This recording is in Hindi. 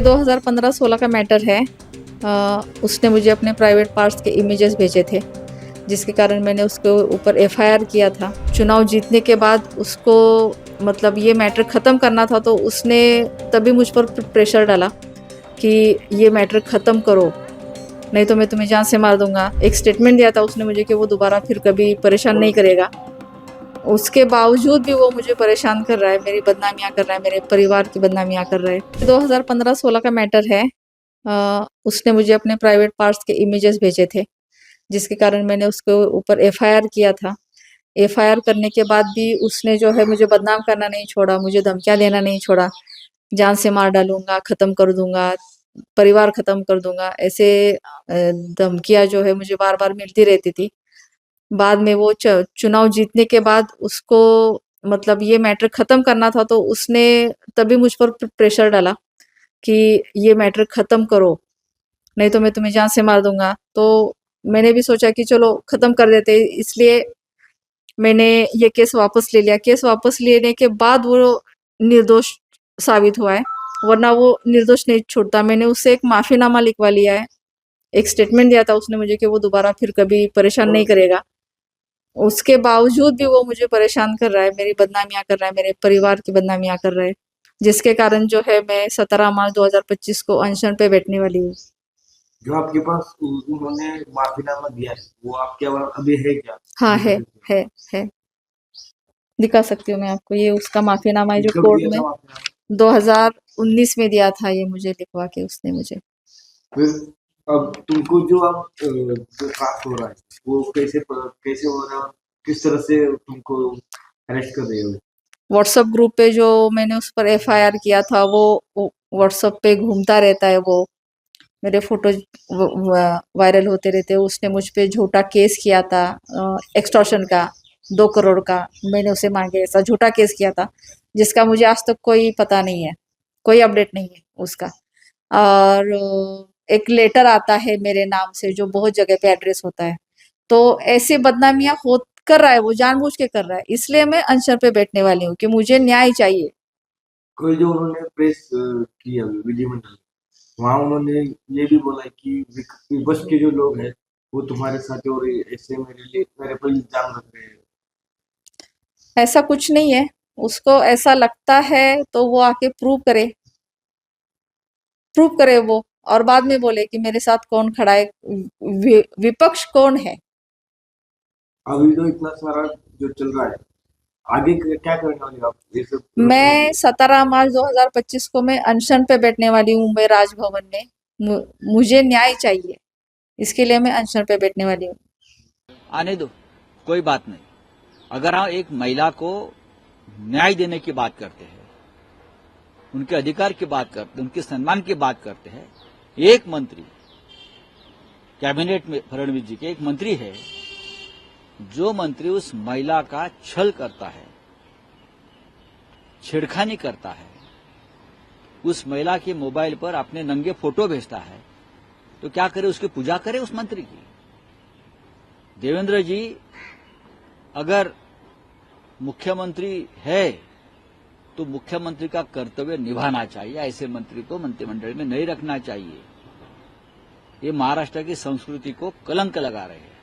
2015-16 का मैटर है। उसने मुझे अपने प्राइवेट पार्ट्स के इमेजेस भेजे थे, जिसके कारण मैंने उसके ऊपर एफआईआर किया था। चुनाव जीतने के बाद उसको मतलब ये मैटर ख़त्म करना था, तो उसने तभी मुझ पर प्रेशर डाला कि ये मैटर ख़त्म करो, नहीं तो मैं तुम्हें जान से मार दूंगा। एक स्टेटमेंट दिया था उसने मुझे कि वो दोबारा फिर कभी परेशान नहीं करेगा। उसके बावजूद भी वो मुझे परेशान कर रहा है, मेरी बदनामियाँ कर रहा है, मेरे परिवार की बदनामियाँ कर रहा है। 2015-16 का मैटर है। उसने मुझे अपने प्राइवेट पार्ट्स के इमेजेस भेजे थे, जिसके कारण मैंने उसके ऊपर एफआईआर किया था। एफआईआर करने के बाद भी उसने जो है मुझे बदनाम करना नहीं छोड़ा, मुझे धमकियाँ देना नहीं छोड़ा। जान से मार डालूँगा, ख़त्म कर दूँगा, परिवार ख़त्म कर दूँगा, ऐसे धमकियाँ जो है मुझे बार-बार मिलती रहती थी। बाद में वो चुनाव जीतने के बाद उसको मतलब ये मैटर ख़त्म करना था, तो उसने तभी मुझ पर प्रेशर डाला कि ये मैटर ख़त्म करो, नहीं तो मैं तुम्हें जान से मार दूँगा। तो मैंने भी सोचा कि चलो ख़त्म कर देते हैं, इसलिए मैंने ये केस वापस ले लिया। केस वापस लेने के बाद वो निर्दोष साबित हुआ है, वरना वो निर्दोष नहीं छूटता। मैंने उससे एक माफ़ीनामा लिखवा लिया है, एक स्टेटमेंट दिया था उसने मुझे कि वो दोबारा फिर कभी परेशान नहीं करेगा। उसके बावजूद भी वो मुझे परेशान कर रहा है, मेरी बदनामियाँ कर रहा है, मेरे परिवार की बदनामियाँ कर रहा है, जिसके कारण जो है मैं 17 मार्च 2025 को अनशन पे बैठने वाली हूँ। जो आपके पास उन्होंने माफीनामा दिया है वो आपके पास अभी है क्या? हाँ, दिखा सकते हैं? है, है। दिखा सकती हूँ मैं आपको, ये उसका माफ़ीनामा है जो कब कोर्ट दिया में था माफीनामा? 2019 में दिया था, ये मुझे लिखवा के उसने मुझे। फिर अब तुमको जो अब जो प्राप्त हो रहा है वो कैसे हो रहा है और किस तरह से तुमको अरेस्ट कर रहे हो? व्हाट्सएप ग्रुप पे जो मैंने उस पर एफआईआर किया था, वो व्हाट्सएप पे घूमता रहता है वो। मेरे फोटोज वायरल होते रहते हैं। उसने मुझ पे झूठा केस किया था, एक्सटॉर्शन का, 2 करोड़ का मैंने उसे मांगे, ऐसा झूठा केस किया था, जिसका मुझे आज तक कोई पता नहीं है, कोई अपडेट नहीं है उसका। और एक लेटर आता है मेरे नाम से जो बहुत जगह पे एड्रेस होता है। तो ऐसी बदनामियां हो कर रहा है, वो जानबूझ के कर रहा है, इसलिए मैं अनशन पे बैठने वाली हूँ कि मुझे न्याय चाहिए। कोई जो उन्होंने प्रेस की अभी विधिमंडल वहाँ उन्होंने ये भी बोला है कि विपक्ष के जो लोग हैं वो तुम्हारे साथ हैं और ऐसे मेरे पर इल्जाम रख रहे हैं। ऐसा कुछ नहीं है, उसको ऐसा लगता है तो वो आके प्रूव करे वो, और बाद में बोले कि मेरे साथ कौन खड़ा है, विपक्ष कौन है। अभी तो इतना सारा जो चल रहा है आगे क्या करने वाले हो आप ये सब रोकने के मैं लिए? 17 मार्च 2025 को मैं अनशन पे बैठने वाली हूँ मुंबई राजभवन में। मुझे न्याय चाहिए, इसके लिए मैं अनशन पे बैठने वाली हूँ। आने दो, कोई बात नहीं। अगर हम एक महिला को न्याय देने की बात करते हैं, उनके अधिकार की बात करते हैं, उनके सम्मान की बात करते हैं, एक मंत्री कैबिनेट में फडणवीस जी के एक मंत्री है, जो मंत्री उस महिला का छल करता है, छेड़खानी करता है, उस महिला के मोबाइल पर अपने नंगे फोटो भेजता है, तो क्या करे, उसकी पूजा करे उस मंत्री की। देवेंद्र जी अगर मुख्यमंत्री है तो मुख्यमंत्री का कर्तव्य निभाना चाहिए, ऐसे मंत्री को मंत्रिमंडल में नहीं रखना चाहिए। ये महाराष्ट्र की संस्कृति को कलंक लगा रहे हैं।